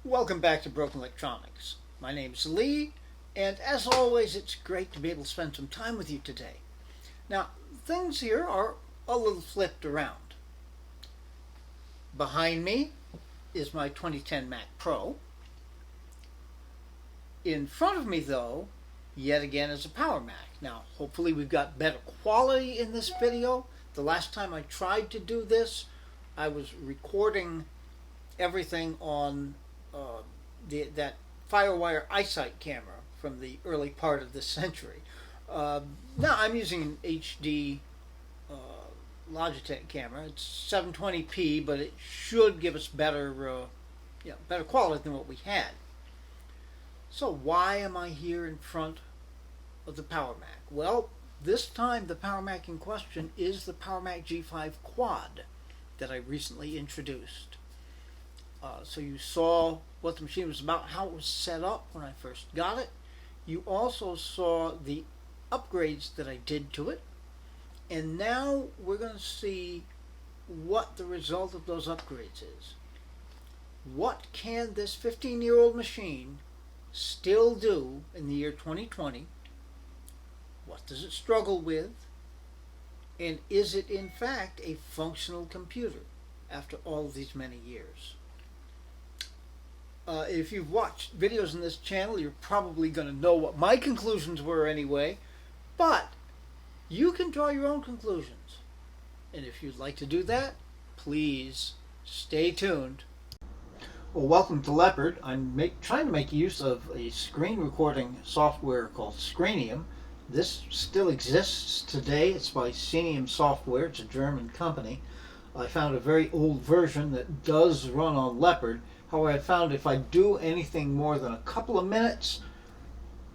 Welcome back to Broken Electronics. My name's Lee, and as always, it's great to be able to spend some time with you today. Now, things here are a little flipped around. Behind me is my 2010 Mac Pro. In front of me, though, yet again is a Power Mac. Now, hopefully we've got better quality in this video. The last time I tried to do this, I was recording everything on that Firewire iSight camera from the early part of this century. Now I'm using an HD Logitech camera. It's 720p, but it should give us better quality than what we had. So why am I here in front of the Power Mac? Well, this time the Power Mac in question is the Power Mac G5 Quad that I recently introduced. So you saw what the machine was about, how it was set up when I first got it. You also saw the upgrades that I did to it. And now we're going to see what the result of those upgrades is. What can this 15-year-old machine still do in the year 2020? What does it struggle with? And is it in fact a functional computer after all of these many years? If you've watched videos on this channel, you're probably going to know what my conclusions were anyway, but you can draw your own conclusions. And if you'd like to do that, please stay tuned. Well, welcome to Leopard. I'm trying to make use of a screen recording software called Screnium. This still exists today. It's by Scenium Software. It's a German company. I found a very old version that does run on Leopard. However, I found if I do anything more than a couple of minutes,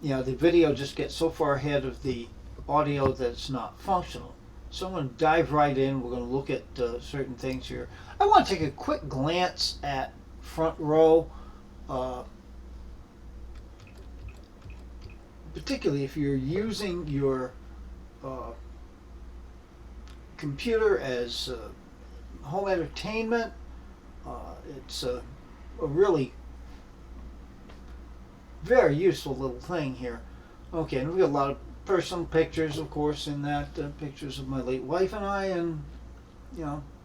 the video just gets so far ahead of the audio that it's not functional. So I'm going to dive right in. We're going to look at certain things here. I want to take a quick glance at Front Row, particularly if you're using your computer as home entertainment. It's a really very useful little thing here. Okay, and we've got a lot of personal pictures, of course, in that. Pictures of my late wife and I, and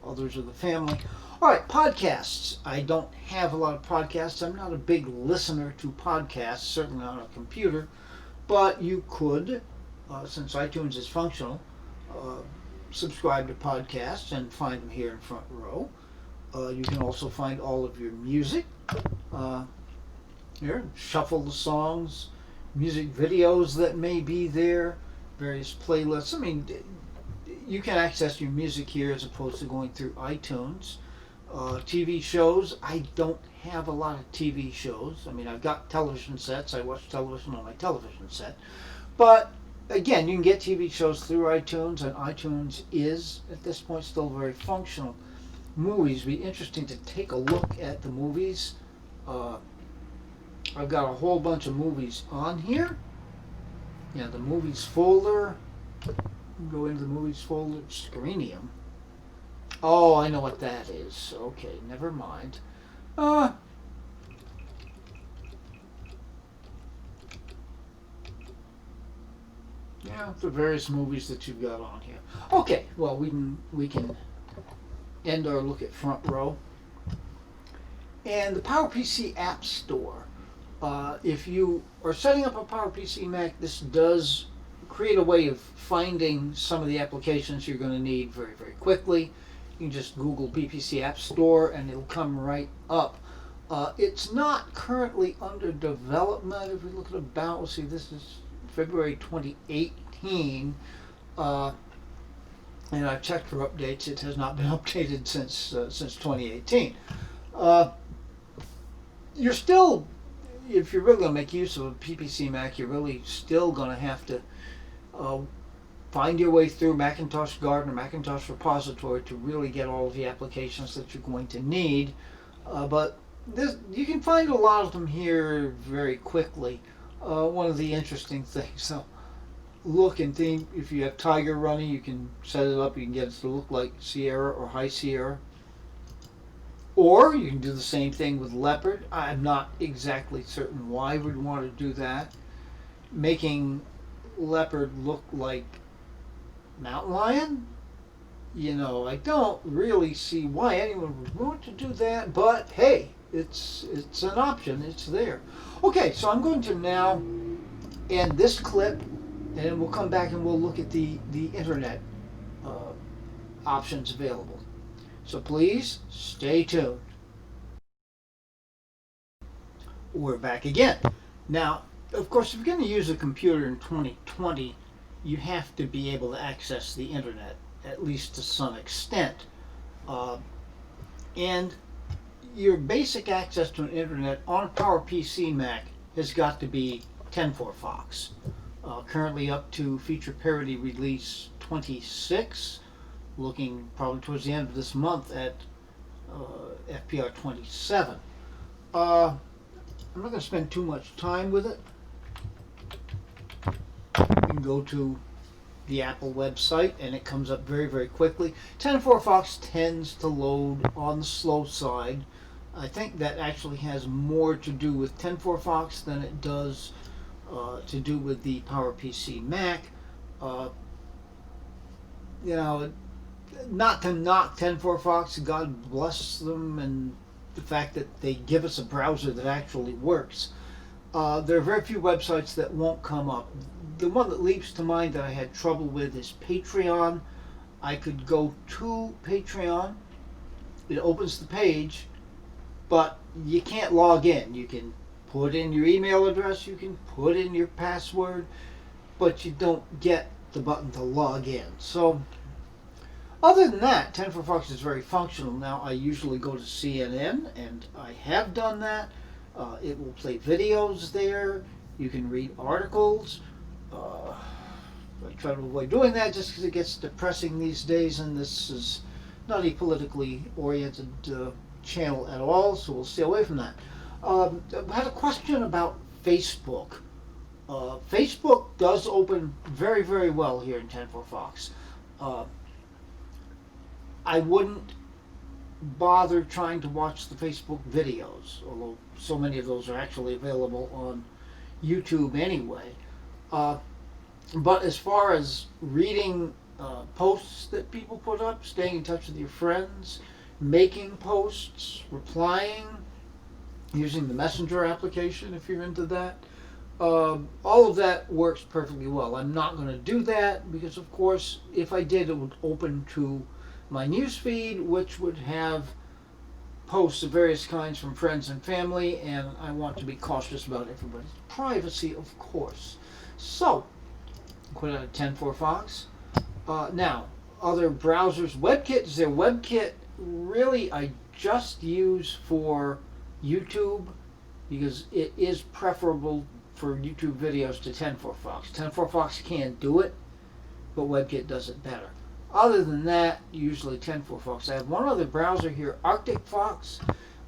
others of the family. All right, podcasts. I don't have a lot of podcasts. I'm not a big listener to podcasts, certainly on a computer, but you could, since iTunes is functional, subscribe to podcasts and find them here in Front Row. You can also find all of your music here, shuffle the songs, music videos that may be there, various playlists. I mean, you can access your music here as opposed to going through iTunes. TV shows, I don't have a lot of TV shows. I mean, I've got television sets. I watch television on my television set. But again, you can get TV shows through iTunes, and iTunes is, at this point, still very functional. Movies, be interesting to take a look at the movies. I've got a whole bunch of movies on here. The movies folder. Go into the movies folder. Screnium. Oh, I know what that is. Okay, never mind. The various movies that you've got on here. Okay, well we can end our look at Front Row. And the PowerPC App Store. If you are setting up a PowerPC Mac, this does create a way of finding some of the applications you're going to need very, very quickly. You can just Google PPC App Store and it'll come right up. It's not currently under development. If we look at about, we'll see, this is February 2018. And I've checked for updates. It has not been updated since 2018. You're still, if you're really going to make use of a PPC Mac, you're really still going to have to find your way through Macintosh Garden or Macintosh Repository to really get all of the applications that you're going to need. But you can find a lot of them here very quickly. One of the interesting things, so look and think, if you have Tiger running, you can set it up, you can get it to look like Sierra or High Sierra. Or you can do the same thing with leopard. I'm not exactly certain why we'd want to do that. Making leopard look like mountain lion? I don't really see why anyone would want to do that, but hey, it's an option. It's there. Okay, so I'm going to now end this clip, and we'll come back and we'll look at the internet uh, options available. So please stay tuned. We're back again. Now, of course, if you're going to use a computer in 2020, you have to be able to access the internet, at least to some extent. Uh, and your basic access to an internet on a PowerPC Mac has got to be 10.4 Fox. Currently up to feature parity release 26, looking probably towards the end of this month at FPR 27. I'm not going to spend too much time with it. You can go to the Apple website and it comes up very, very quickly. 10.4 Fox tends to load on the slow side. I think that actually has more to do with 10.4 Fox than it does to do with the PowerPC Mac. Not to knock 10.4 Fox, God bless them, and the fact that they give us a browser that actually works. There are very few websites that won't come up. The one that leaps to mind that I had trouble with is Patreon. I could go to Patreon. It opens the page, but you can't log in. You can put in your email address, you can put in your password, but you don't get the button to log in. So other than that, 10.4 Fox is very functional. Now, I usually go to CNN, and I have done that. It will play videos there. You can read articles. I try to avoid doing that just because it gets depressing these days, and this is not a politically oriented channel at all, so we'll stay away from that. I had a question about Facebook. Facebook does open very, very well here in 10.4 Fox. I wouldn't bother trying to watch the Facebook videos, although so many of those are actually available on YouTube anyway. But as far as reading posts that people put up, staying in touch with your friends, making posts, replying, using the Messenger application if you're into that, all of that works perfectly well. I'm not going to do that because, of course, if I did, it would open to my newsfeed, which would have posts of various kinds from friends and family, and I want to be cautious about everybody's privacy, of course. So, quit out of 10.4 Fox. Now, other browsers, WebKit is their WebKit. Really, I just use for YouTube because it is preferable for YouTube videos to 10.4 Fox. 10.4 Fox can't do it, but WebKit does it better. Other than that, usually 10.4 Fox. I have one other browser here, Arctic Fox.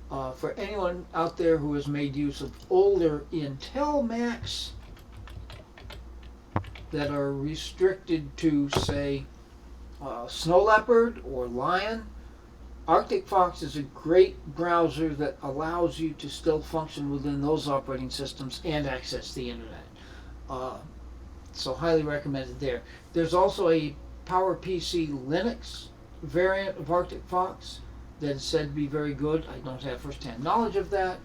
For anyone out there who has made use of older Intel Macs that are restricted to, say, Snow Leopard or Lion, Arctic Fox is a great browser that allows you to still function within those operating systems and access the internet. So highly recommended there. There's also a PowerPC Linux variant of Arctic Fox that is said to be very good. I don't have first-hand knowledge of that.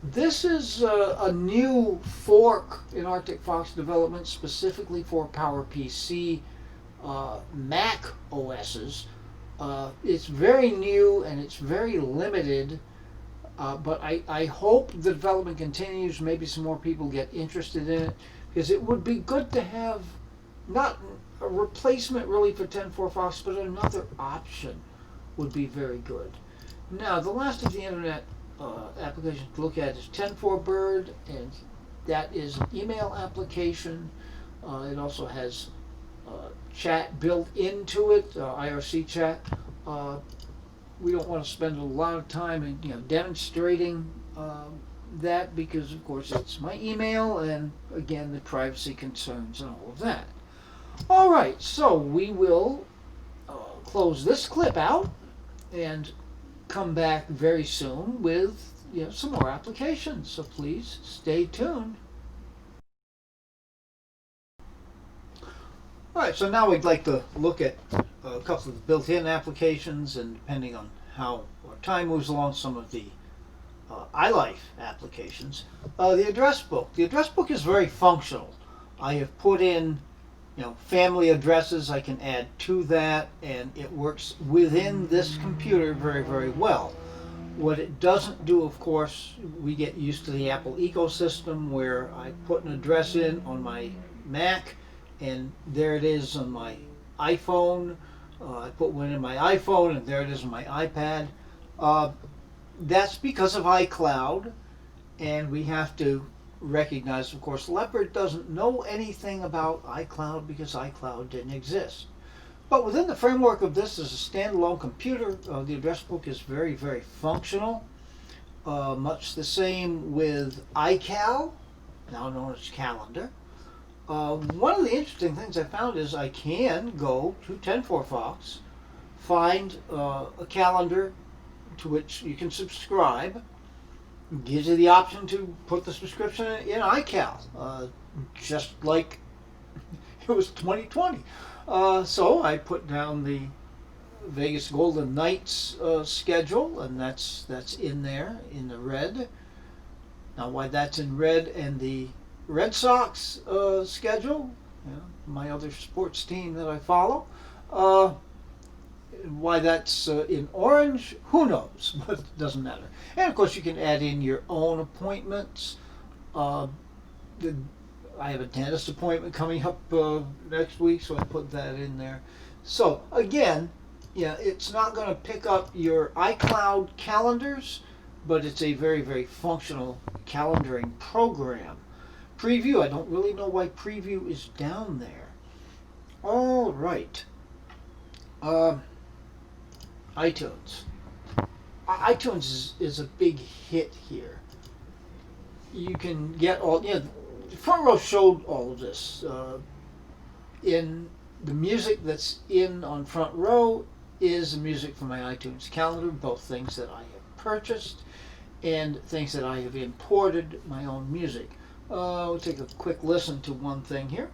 This is a new fork in Arctic Fox development specifically for PowerPC Mac OSs. It's very new and it's very limited, but I hope the development continues. Maybe some more people get interested in it, because it would be good to have not a replacement really for 10.4 Fox, but another option would be very good. Now, the last of the internet application to look at is 10.4 Bird, and that is an email application. It also has chat built into it, IRC chat. We don't want to spend a lot of time in, demonstrating that because, of course, it's my email, and again, the privacy concerns and all of that. All right, so we will close this clip out, and come back very soon with some more applications. So please stay tuned. All right, so now we'd like to look at a couple of the built-in applications, and depending on how our time moves along, some of the iLife applications. The address book. The address book is very functional. I have put in family addresses. I can add to that, and it works within this computer very, very well. What it doesn't do, of course, we get used to the Apple ecosystem where I put an address in on my Mac, and there it is on my iPhone. I put one in my iPhone, and there it is on my iPad. That's because of iCloud, and we have to recognize, of course, Leopard doesn't know anything about iCloud because iCloud didn't exist. But within the framework of this as a standalone computer, the address book is very, very functional. Much the same with iCal, now known as Calendar. One of the interesting things I found is I can go to 10-4 Fox, find a calendar to which you can subscribe. It gives you the option to put the subscription in iCal, just like it was 2020. So I put down the Vegas Golden Knights schedule, and that's in there in the red. Now, why that's in red and the Red Sox schedule, my other sports team that I follow, why that's in orange, who knows, but it doesn't matter. And of course you can add in your own appointments. I have a dentist appointment coming up next week, so I put that in there. So again, it's not going to pick up your iCloud calendars, but it's a very, very functional calendaring program. Preview, I don't really know why Preview is down there. All right. iTunes. iTunes is a big hit here. You can get all, Front Row showed all of this. In the music that's on Front Row is the music from my iTunes calendar, both things that I have purchased and things that I have imported my own music. We'll take a quick listen to one thing here.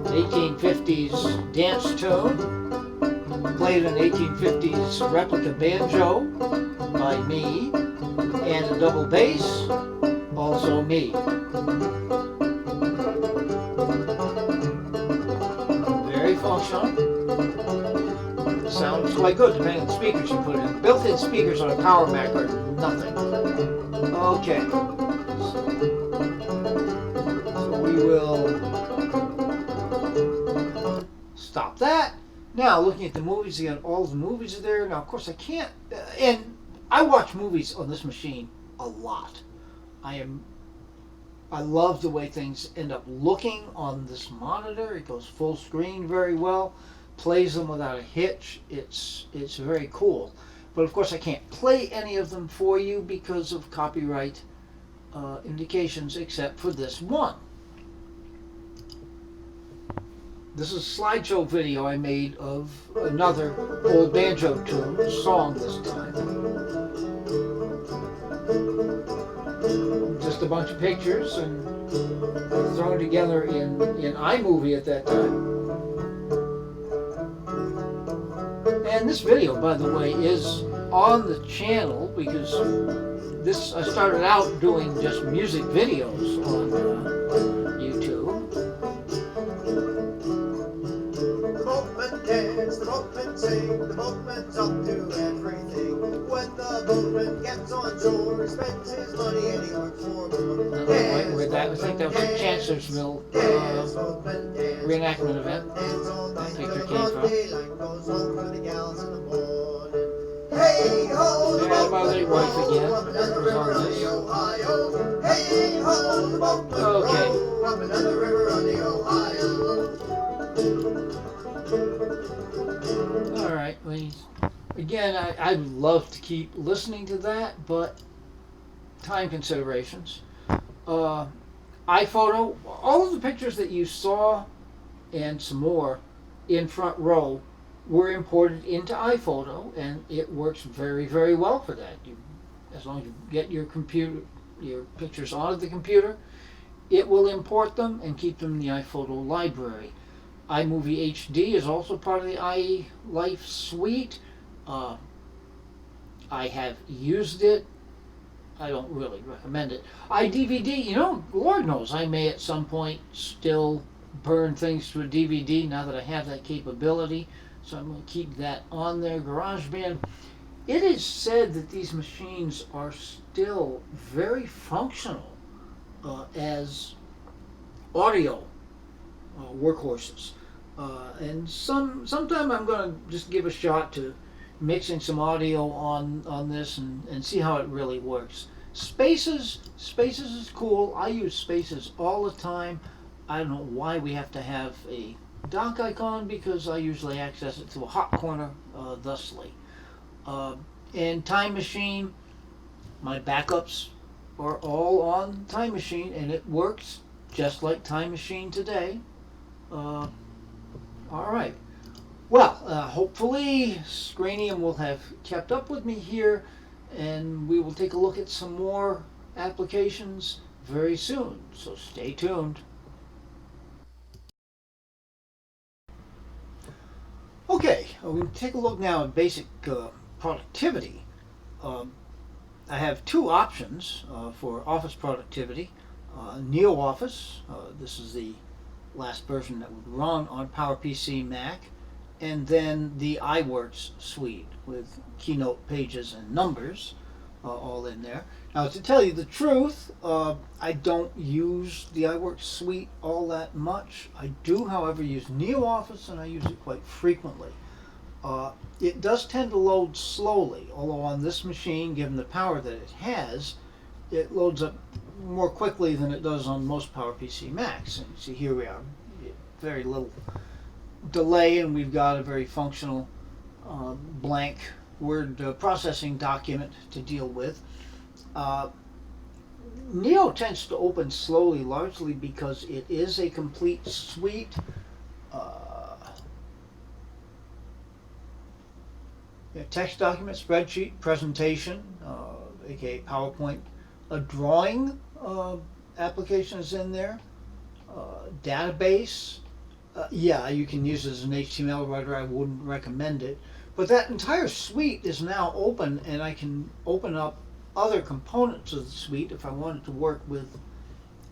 1850s dance tune, played an 1850s replica banjo by me, and a double bass, also me. Very functional. Sounds quite good depending on the speakers you put in. Built-in speakers on a Power Mac are nothing. Okay. So we will stop that. Now, looking at the movies again, all the movies are there. Now, of course, I can't, and I watch movies on this machine a lot. I love the way things end up looking on this monitor. It goes full screen very well, plays them without a hitch. It's very cool. But of course, I can't play any of them for you because of copyright indications, except for this one. This is a slideshow video I made of another old banjo tune, song this time. Just a bunch of pictures and thrown together in iMovie at that time. And this video, by the way, is on the channel because I started out doing just music videos on YouTube. The boatman sing, the boatman's up to everything. When the boatman gets on shore, he spends his money and he works for more. I think that was a Chancellorsville reenactment event. That picture came from. Hey ho, the And my late wife again was on this. Hey ho, the boatman Okay. up another river on the Ohio. All right. Again, I would love to keep listening to that, but time considerations. iPhoto, all of the pictures that you saw and some more in front row were imported into iPhoto, and it works very, very well for that. As long as you get your pictures onto the computer, it will import them and keep them in the iPhoto library. iMovie HD is also part of the iLife suite. I have used it. I don't really recommend it. iDVD, Lord knows I may at some point still burn things to a DVD now that I have that capability. So I'm going to keep that on there. GarageBand. It is said that these machines are still very functional as audio workhorses. And sometime I'm going to just give a shot to mixing some audio on this and see how it really works. Spaces is cool. I use Spaces all the time. I don't know why we have to have a dock icon, because I usually access it through a hot corner thusly. And Time Machine, my backups are all on Time Machine, and it works just like Time Machine today. All right. Well, hopefully Scranium will have kept up with me here, and we will take a look at some more applications very soon. So stay tuned. Okay, we'll take a look now at basic productivity. I have two options for office productivity. NeoOffice, this is the last version that would run on PowerPC Mac, and then the iWorks suite with Keynote pages and numbers all in there. Now, to tell you the truth, I don't use the iWorks suite all that much. I do, however, use NeoOffice, and I use it quite frequently. It does tend to load slowly, although on this machine, given the power that it has, it loads up more quickly than it does on most PowerPC Macs. And see, here we are, very little delay, and we've got a very functional blank word processing document to deal with. Neo tends to open slowly, largely because it is a complete suite. Text document, spreadsheet, presentation, aka PowerPoint, a drawing application is in there, database. Yeah, you can use it as an HTML writer. I wouldn't recommend it. But that entire suite is now open, and I can open up other components of the suite if I wanted to work with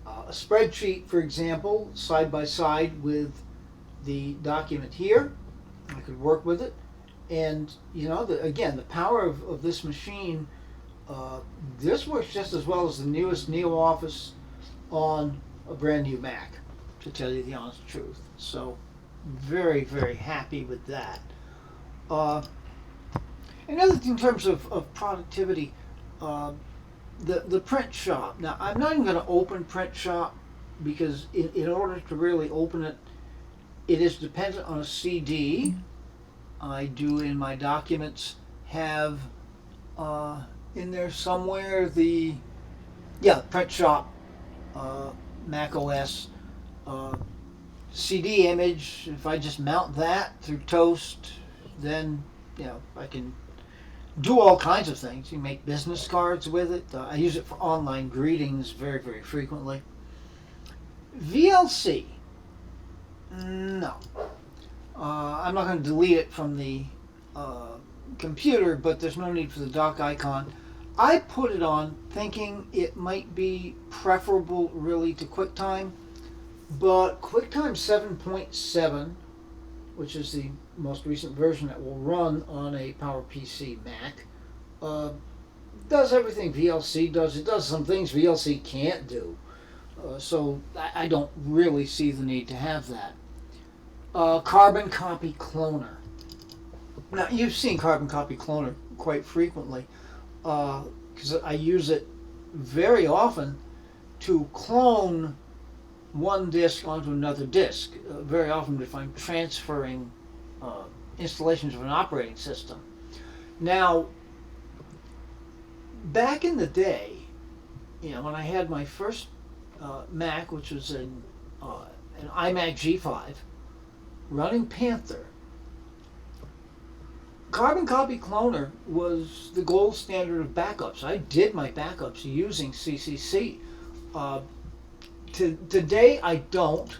a spreadsheet, for example, side by side with the document here. I could work with it. And, again, the power of this machine, this works just as well as the newest NeoOffice on a brand new Mac, to tell you the honest truth. So, very, very happy with that. Another thing in terms of productivity, the print shop. Now, I'm not even going to open print shop, because in order to really open it, it is dependent on a CD. I do, in my documents, have in there somewhere the print shop Mac OS CD image. If I just mount that through Toast, then I can do all kinds of things. You make business cards with it. I use it for online greetings very, very frequently. VLC, no. I'm not going to delete it from the computer, but there's no need for the dock icon. I put it on thinking it might be preferable really to QuickTime, but QuickTime 7.7, which is the most recent version that will run on a PowerPC Mac, does everything VLC does. It does some things VLC can't do. So I don't really see the need to have that. Carbon Copy Cloner. Now, you've seen Carbon Copy Cloner quite frequently, because I use it very often to clone one disk onto another disk. Very often if I'm transferring installations of an operating system. Now, back in the day, when I had my first Mac, which was an iMac G5, running Panther. Carbon Copy Cloner was the gold standard of backups. I did my backups using CCC. Today I don't,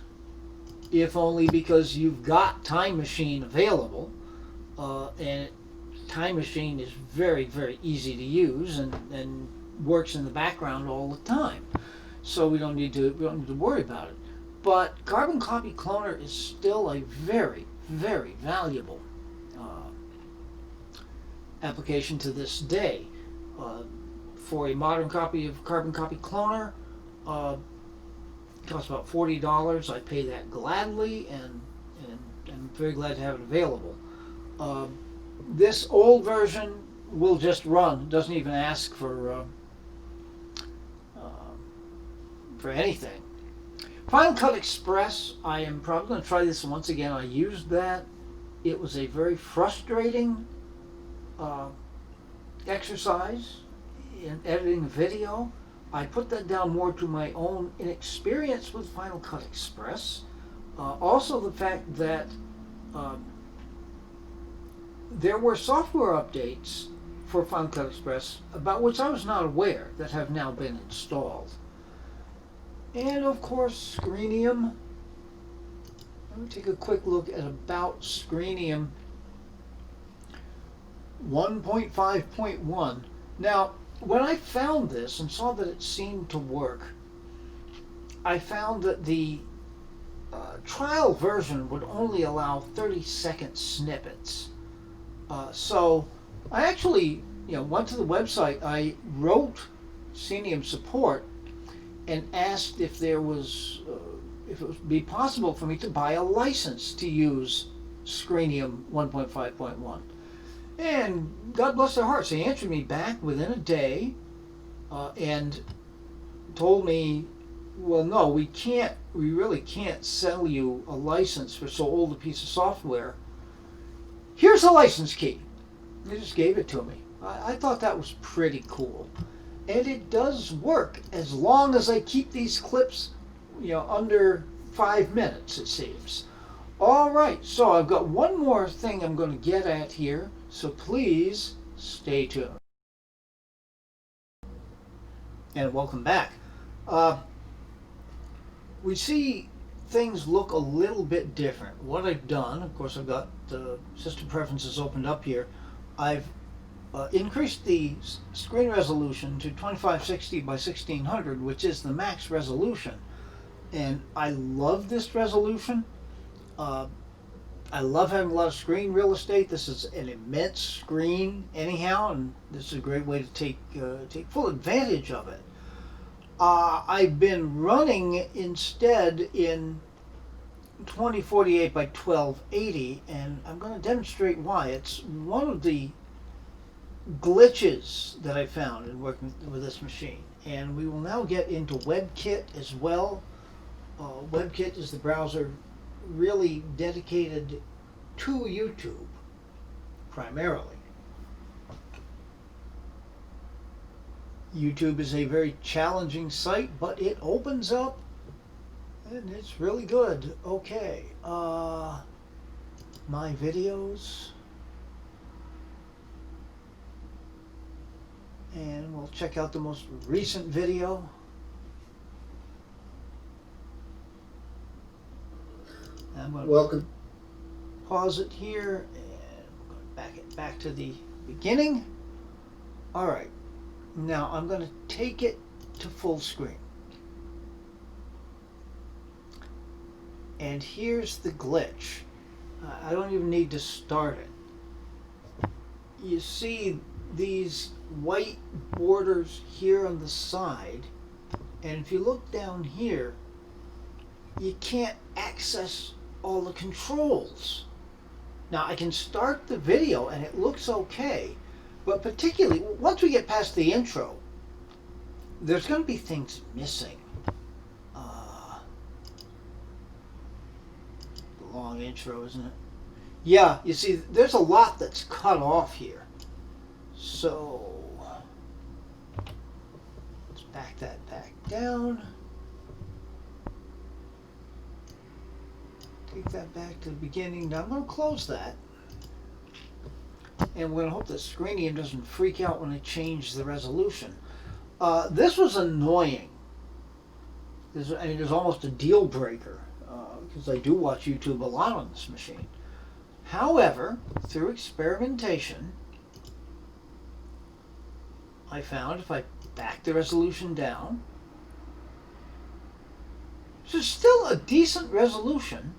if only because you've got Time Machine available, and Time Machine is very, very easy to use and works in the background all the time. So we don't need to worry about it. But Carbon Copy Cloner is still a very, very valuable application to this day. For a modern copy of Carbon Copy Cloner, it costs about $40. I pay that gladly, and I'm very glad to have it available. This old version will just run. It doesn't even ask for anything. Final Cut Express, I am probably going to try this once again. I used that. It was a very frustrating exercise in editing video. I put that down more to my own inexperience with Final Cut Express. Also the fact that there were software updates for Final Cut Express about which I was not aware that have now been installed. And of course, Screenium. Let me take a quick look at About Screenium 1.5.1. Now, when I found this and saw that it seemed to work, I found that the trial version would only allow 30-second snippets. So I actually, went to the website. I wrote Screenium support and asked if there was, if it would be possible for me to buy a license to use Screenium 1.5.1. And God bless their hearts, they answered me back within a day and told me, well, no, we really can't sell you a license for so old a piece of software. Here's a license key. They just gave it to me. I thought that was pretty cool. And it does work as long as I keep these clips, under 5 minutes, it seems. All right, so I've got one more thing I'm going to get at here, so please stay tuned. And welcome back. We see things look a little bit different. What I've done, of course, I've got the system preferences opened up here. I've increased the screen resolution to 2560 by 1600, which is the max resolution. And I love this resolution. I love having a lot of screen real estate. This is an immense screen anyhow, and this is a great way to take full advantage of it. I've been running instead in 2048 by 1280, and I'm going to demonstrate why. It's one of the glitches that I found in working with this machine. And we will now get into WebKit as well. WebKit is the browser really dedicated to YouTube primarily. YouTube is a very challenging site, but it opens up and it's really good. Okay, my videos, and we'll check out the most recent video. I'm going to pause it here and we're going to back to the beginning. All right, now I'm going to take it to full screen. And here's the glitch. I don't even need to start it. You see these white borders here on the side, and if you look down here, you can't access all the controls. Now I can start the video and it looks okay, but particularly once we get past the intro, there's going to be things missing. The long intro, isn't it? Yeah, you see, there's a lot that's cut off here. So let's back that back down. take that back to the beginning. Now I'm going to close that. And we're going to hope that Screenium doesn't freak out when I change the resolution. This was annoying. It was almost a deal breaker because I do watch YouTube a lot on this machine. However, through experimentation, I found if I back the resolution down, so it's still a decent resolution.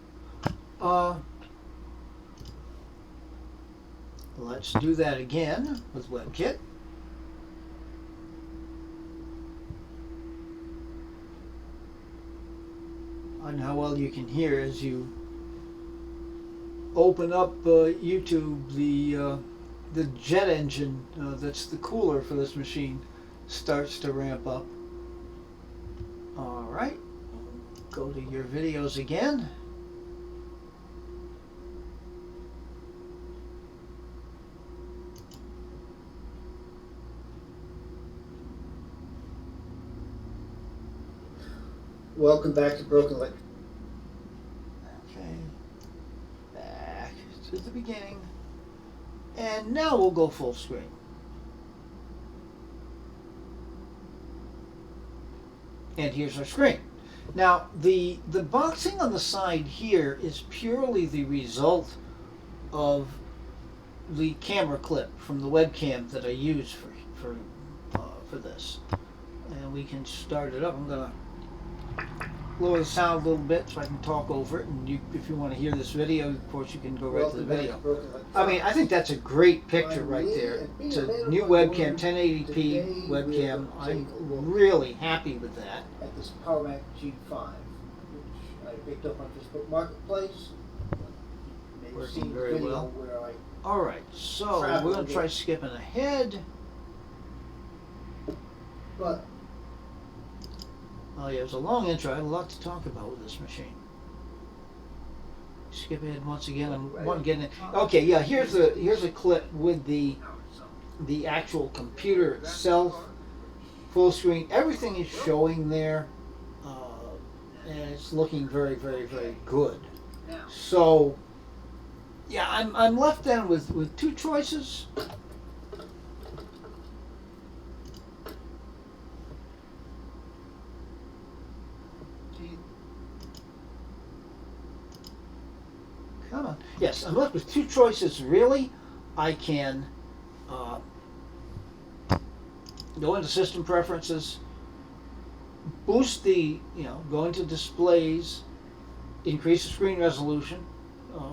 Let's do that again with WebKit. And how well you can hear as you open up YouTube, the jet engine that's the cooler for this machine starts to ramp up. All right, go to your videos again. Welcome back to Broken Link. Okay, back to the beginning. And now we'll go full screen. And here's our screen. Now, the boxing on the side here is purely the result of the camera clip from the webcam that I use for this. And we can start it up. I'm going to lower the sound a little bit so I can talk over it, and if you want to hear this video, of course you can go right to the video. I mean, I think that's a great picture right there. It's a new webcam, 1080p webcam. I'm really happy with that. At this PowerMac G5, which I picked up on Facebook Marketplace. Working very well. Alright, so we're going to try skipping ahead. But oh yeah, it was a long intro. I had a lot to talk about with this machine. Skip ahead once again. I'm getting it. Okay, yeah. Here's a clip with the actual computer itself, full screen. Everything is showing there, and it's looking very, very, very good. So, yeah, I'm left then with two choices. Come on. Yes, I'm left with two choices, really. I can go into System Preferences, boost go into Displays, increase the screen resolution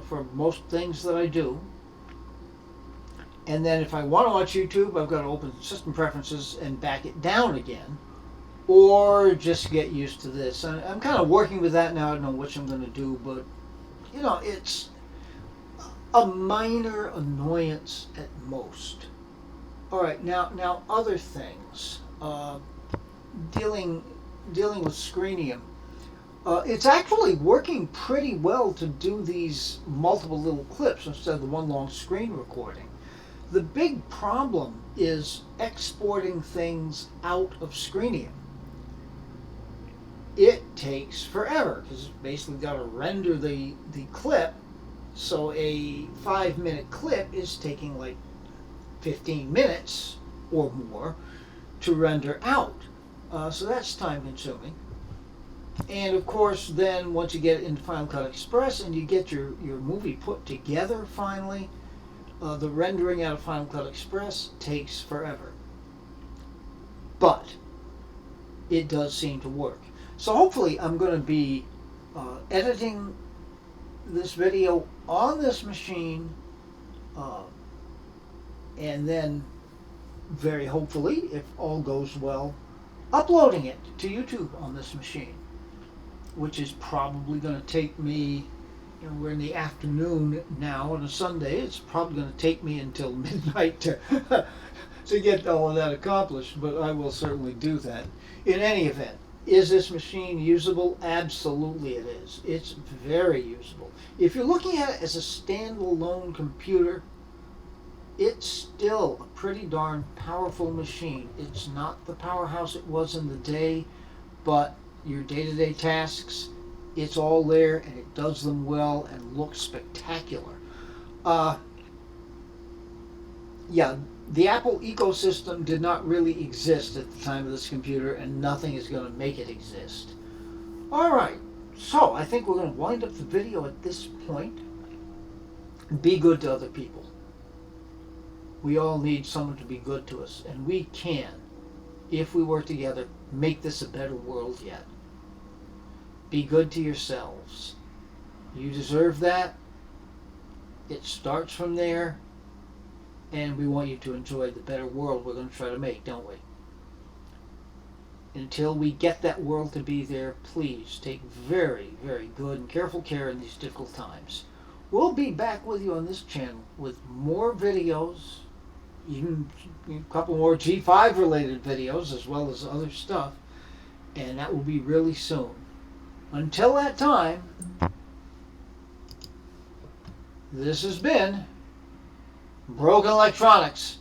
for most things that I do. And then if I want to watch YouTube, I've got to open System Preferences and back it down again. Or just get used to this. I'm kind of working with that now. I don't know which I'm going to do, but it's a minor annoyance at most. All right, now other things. Dealing with Screenium. It's actually working pretty well to do these multiple little clips instead of the one long screen recording. The big problem is exporting things out of Screenium. It takes forever because it's basically got to render the clip. So a 5-minute clip is taking like 15 minutes or more to render out. So that's time consuming. And of course, then once you get it into Final Cut Express and you get your movie put together finally, the rendering out of Final Cut Express takes forever. But it does seem to work. So hopefully I'm going to be editing this video on this machine and then very hopefully, if all goes well, uploading it to YouTube on this machine, which is probably going to take me, we're in the afternoon now on a Sunday, it's probably going to take me until midnight to get all of that accomplished, but I will certainly do that. In any event, is this machine usable? Absolutely it is. It's very usable. If you're looking at it as a standalone computer, it's still a pretty darn powerful machine. It's not the powerhouse it was in the day, but your day-to-day tasks, It's all there, and it does them well and looks spectacular. Yeah, the Apple ecosystem did not really exist at the time of this computer, and nothing is going to make it exist. All right, so I think we're going to wind up the video at this point. Be good to other people. We all need someone to be good to us, and we can, if we work together, make this a better world yet. Be good to yourselves. You deserve that. It starts from there, and we want you to enjoy the better world we're going to try to make, don't we? Until we get that world to be there, please take very, very good and careful care in these difficult times. We'll be back with you on this channel with more videos, even a couple more G5 related videos as well as other stuff, and that will be really soon. Until that time, this has been Broken Electronics.